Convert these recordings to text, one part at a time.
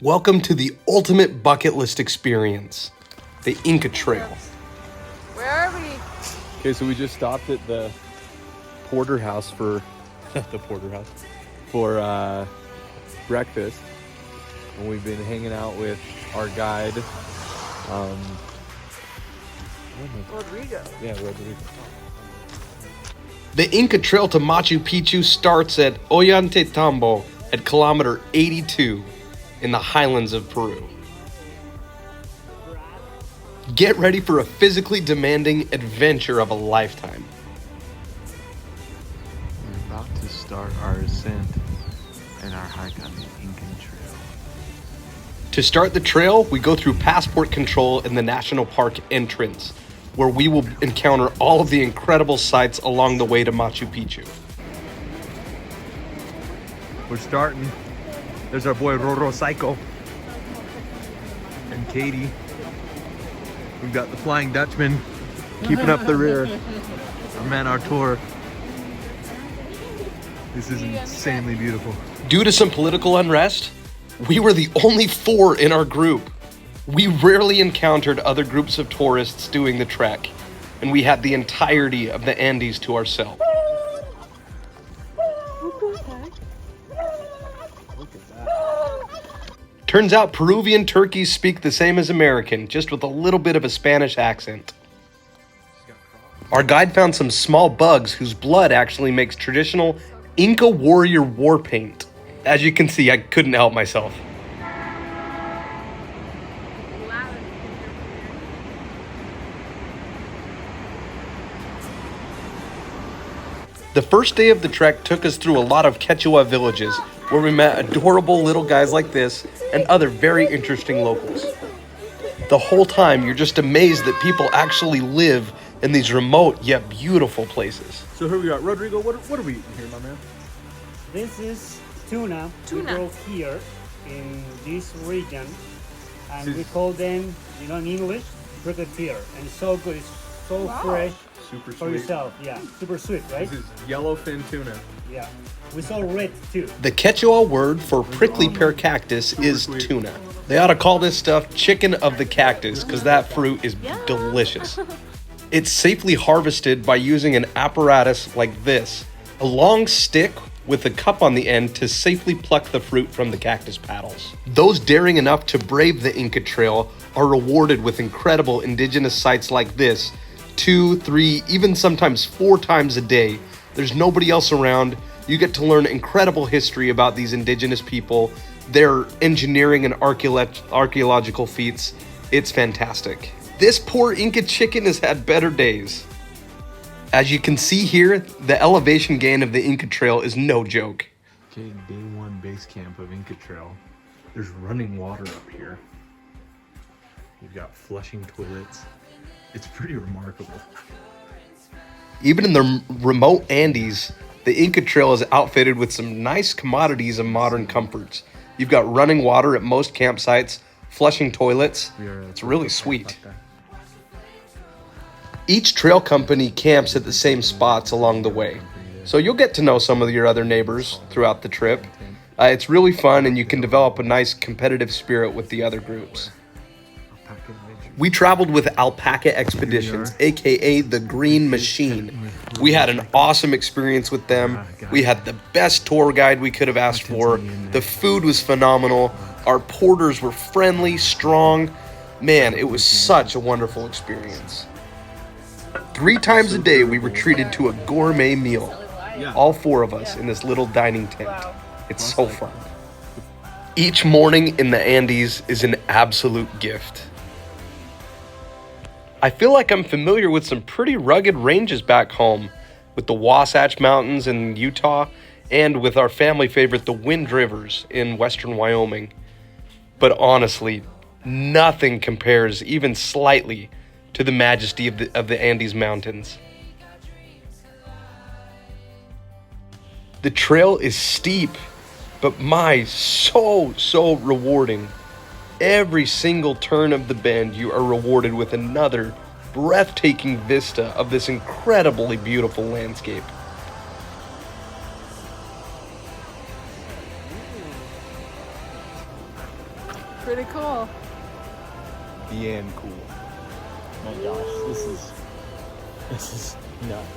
Welcome to the ultimate bucket list experience, the Inca Trail. Where are we? Okay, so we just stopped at the porterhouse for for breakfast, and we've been hanging out with our guide. Rodrigo. Yeah, Rodrigo. The Inca Trail to Machu Picchu starts at Ollantaytambo at kilometer 82 in the highlands of Peru. Get ready for a physically demanding adventure of a lifetime. We're about to start our ascent and our hike on the Inca Trail. To start the trail, we go through passport control in the national park entrance, where we will encounter all of the incredible sights along the way to Machu Picchu. We're starting. There's our boy Roro Psycho and Katie. We've got the Flying Dutchman keeping up the rear. Our man Artur. This is insanely beautiful. Due to some political unrest, we were the only 4 in our group. We rarely encountered other groups of tourists doing the trek, and we had the entirety of the Andes to ourselves. Turns out Peruvian turkeys speak the same as American, just with a little bit of a Spanish accent. Our guide found some small bugs whose blood actually makes traditional Inca warrior war paint. As you can see, I couldn't help myself. The first day of the trek took us through a lot of Quechua villages, where we met adorable little guys like this and other very interesting locals. The whole time, you're just amazed that people actually live in these remote yet beautiful places. So here we got Rodrigo. What are we eating here, my man? This is tuna. We grow here in this region, and we call them, in English, cricket pear. And it's so good. It's so fresh. Super For sweet. yourself, yeah. Super sweet, right? This is yellowfin tuna. Yeah. We saw red too. The Quechua word for prickly pear cactus is tuna. They ought to call this stuff chicken of the cactus, because that fruit is delicious. It's safely harvested by using an apparatus like this, a long stick with a cup on the end to safely pluck the fruit from the cactus petals. Those daring enough to brave the Inca Trail are rewarded with incredible indigenous sites like this 2, 3, even sometimes 4 times a day. There's nobody else around. You get to learn incredible history about these indigenous people, their engineering and archaeological feats. It's fantastic. This poor Inca chicken has had better days. As you can see here, the elevation gain of the Inca Trail is no joke. Okay, day 1 base camp of Inca Trail. There's running water up here. You've got flushing toilets. It's pretty remarkable. Even in the remote Andes, the Inca Trail is outfitted with some nice commodities and modern comforts. You've got running water at most campsites, flushing toilets. It's really sweet. Each trail company camps at the same spots along the way, so you'll get to know some of your other neighbors throughout the trip. It's really fun, and you can develop a nice competitive spirit with the other groups. We traveled with Alpaca Expeditions, aka the Green Machine. We had an awesome experience with them. We had the best tour guide we could have asked for. The food was phenomenal. Our porters were friendly, strong. Man, it was such a wonderful experience. 3 times a day, we were treated to a gourmet meal. All 4 of us in this little dining tent. It's so fun. Each morning in the Andes is an absolute gift. I feel like I'm familiar with some pretty rugged ranges back home, with the Wasatch Mountains in Utah, and with our family favorite, the Wind Rivers in western Wyoming. But honestly, nothing compares even slightly to the majesty of the Andes Mountains. The trail is steep, but so rewarding. Every single turn of the bend, you are rewarded with another breathtaking vista of this incredibly beautiful landscape. Pretty cool. Bien cool. My gosh, this is nuts.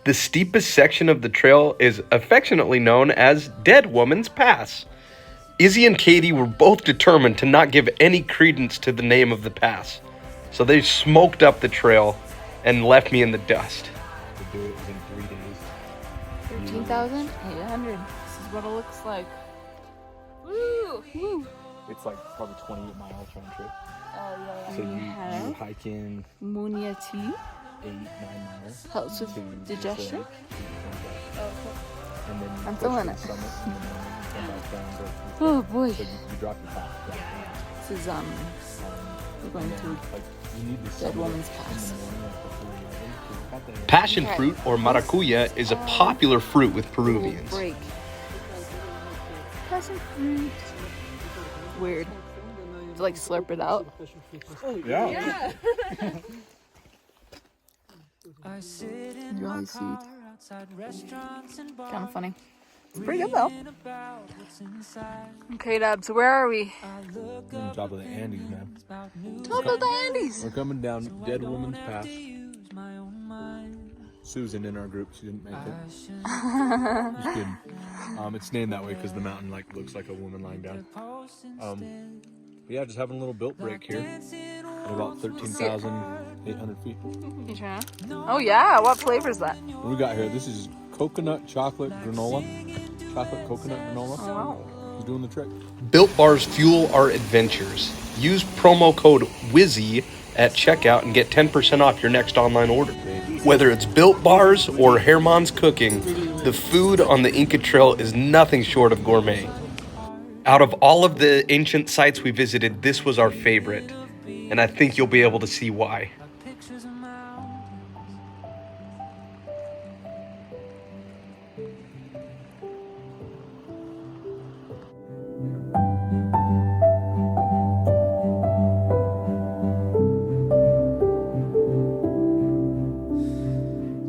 The steepest section of the trail is affectionately known as Dead Woman's Pass. Izzy and Katie were both determined to not give any credence to the name of the pass, so they smoked up the trail and left me in the dust. To do it within 3 days. 13,800. This is what it looks like. Woo! Woo! It's like probably 28 miles round trip. Yeah. So you hike in Munya tea 8-9 miles. helps with to digestion. And then you I'm push feeling to it. the summit, and then you come back down to Oh boy. so you drop your pack. This is we're going to Like you need the Dead summit Woman's in Pass. the morning, like before you leave, 'cause you got there. Passion fruit, or maracuya, is a popular fruit with Peruvians. break. Passion fruit. Weird. To like slurp it out. Yeah. Do all these seeds. Kind of funny. It's pretty good though. Okay, Dubs, where are we? On top of the Andes, man. Top of the Andes. We're coming down Dead Woman's Pass. Susan in our group, she didn't make it. Just kidding. It's named that way because the mountain like looks like a woman lying down. Yeah, just having a little built break here at about 13,800 feet. You trying? Oh yeah, what flavor is that? What we got here? This is coconut chocolate granola. Chocolate coconut granola. Oh wow. He's doing the trick. Built Bars fuel our adventures. Use promo code WIZZY at checkout and get 10% off your next online order. Whether it's Built Bars or Herman's cooking, the food on the Inca Trail is nothing short of gourmet. Out of all of the ancient sites we visited, this was our favorite, and I think you'll be able to see why.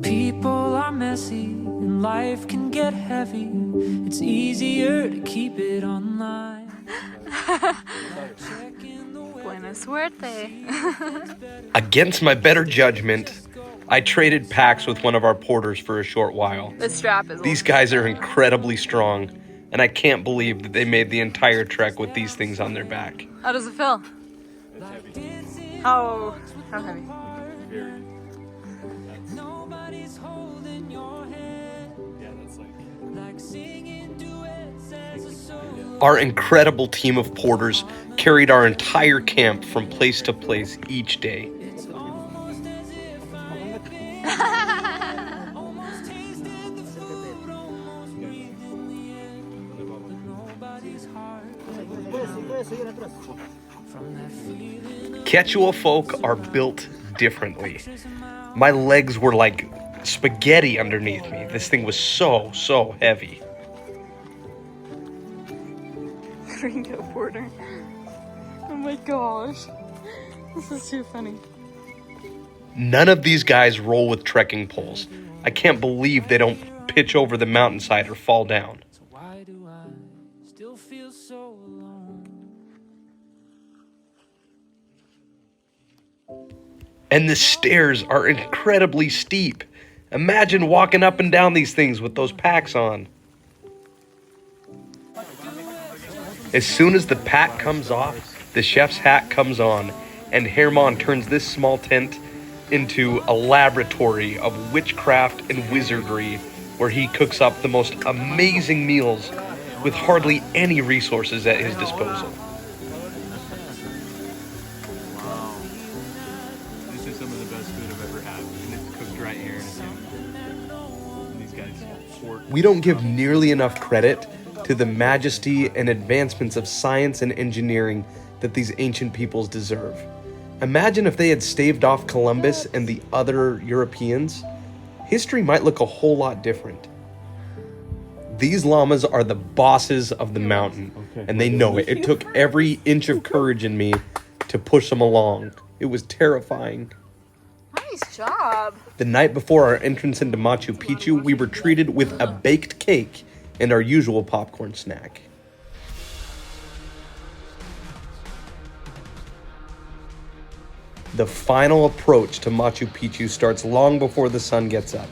People are messy and life can get heavy. It's easier to keep it online. Buena suerte. Against my better judgment, I traded packs with one of our porters for a short while. The strap is. These guys are incredibly strong, and I can't believe that they made the entire trek with these things on their back. How does it feel? How heavy? Nobody's holding your hand. Yeah, that's Like singing duets as a solo. Our incredible team of porters carried our entire camp from place to place each day. It's almost as if I've been almost tasted the food, almost breathing the air. But nobody's heart from that feeling. Quechua folk are built differently. My legs were like spaghetti underneath me. This thing was so heavy. Gringo porter. Oh my gosh. This is too funny. None of these guys roll with trekking poles. I can't believe they don't pitch over the mountainside or fall down. So why do I still feel so alone? And the stairs are incredibly steep. Imagine walking up and down these things with those packs on. As soon as the pack comes off, the chef's hat comes on, and Herman turns this small tent into a laboratory of witchcraft and wizardry, where he cooks up the most amazing meals with hardly any resources at his disposal. This is some of the best food I've ever had, and it's cooked right here in a tent. And these guys pork. We don't give nearly enough credit to the majesty and advancements of science and engineering that these ancient peoples deserve. Imagine if they had staved off Columbus and the other Europeans. History might look a whole lot different. These llamas are the bosses of the mountain, and they know it. It took every inch of courage in me to push them along. It was terrifying. Why are you Nice job. The night before our entrance into Machu Picchu, we were treated with a baked cake and our usual popcorn snack. The final approach to Machu Picchu starts long before the sun gets up.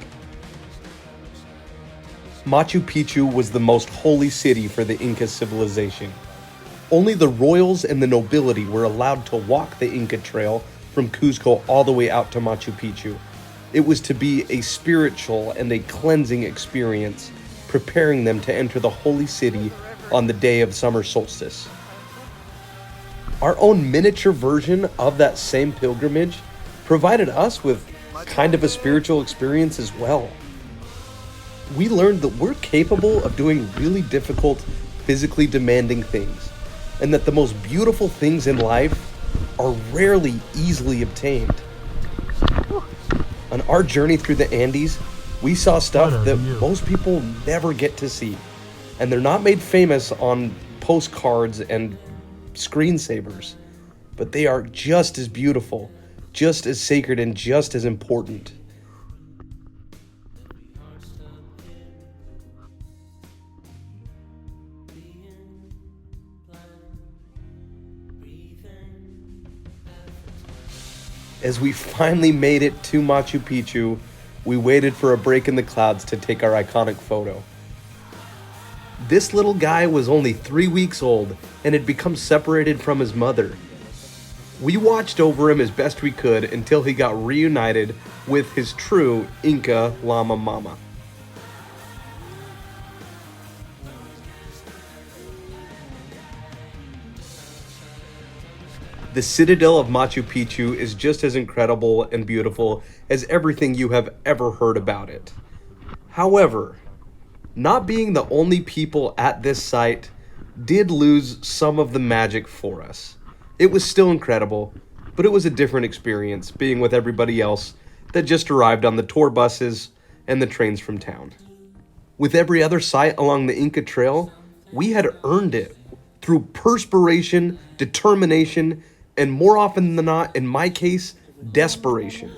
Machu Picchu was the most holy city for the Inca civilization. Only the royals and the nobility were allowed to walk the Inca Trail from Cuzco all the way out to Machu Picchu. It was to be a spiritual and a cleansing experience, preparing them to enter the holy city on the day of summer solstice. Our own miniature version of that same pilgrimage provided us with kind of a spiritual experience as well. We learned that we're capable of doing really difficult, physically demanding things, and that the most beautiful things in life are rarely easily obtained. On our journey through the Andes, we saw stuff that most people never get to see, and they're not made famous on postcards and screensavers, but they are just as beautiful, just as sacred, and just as important. As we finally made it to Machu Picchu, we waited for a break in the clouds to take our iconic photo. This little guy was only 3 weeks old and had become separated from his mother. We watched over him as best we could until he got reunited with his true Inca llama mama. The citadel of Machu Picchu is just as incredible and beautiful as everything you have ever heard about it. However, not being the only people at this site did lose some of the magic for us. It was still incredible, but it was a different experience being with everybody else that just arrived on the tour buses and the trains from town. With every other site along the Inca Trail, we had earned it through perspiration, determination, and more often than not, in my case, desperation.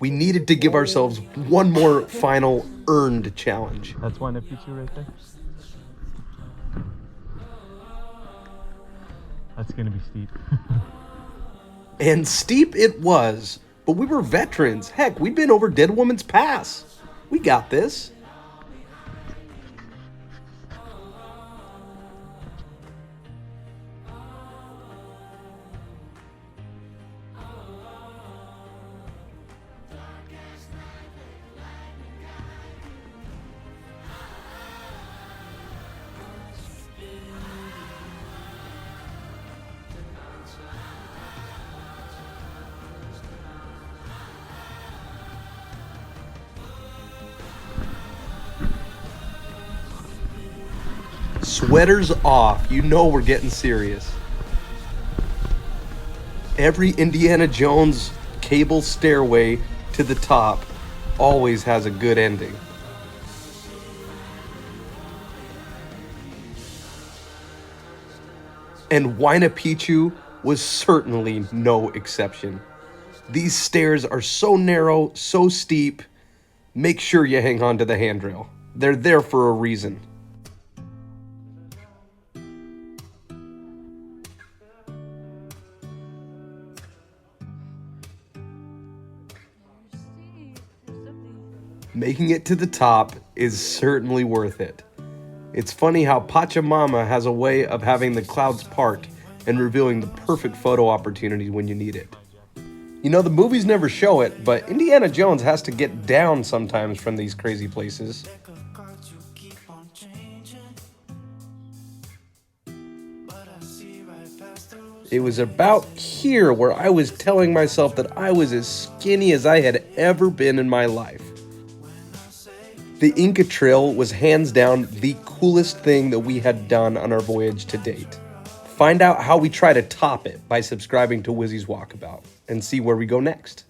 We needed to give ourselves one more final earned challenge. That's Manchu Picchu right there. That's gonna be steep. And steep it was, but we were veterans. Heck, we'd been over Dead Woman's Pass. We got this. Sweaters off, you know we're getting serious. Every Indiana Jones cable stairway to the top always has a good ending. And Huayna Picchu was certainly no exception. These stairs are so narrow, so steep, make sure you hang on to the handrail. They're there for a reason. Making it to the top is certainly worth it. It's funny how Pachamama has a way of having the clouds part and revealing the perfect photo opportunity when you need it. You know, the movies never show it, but Indiana Jones has to get down sometimes from these crazy places. It was about here where I was telling myself that I was as skinny as I had ever been in my life. The Inca Trail was hands down the coolest thing that we had done on our voyage to date. Find out how we try to top it by subscribing to Wizzy's Walkabout and see where we go next.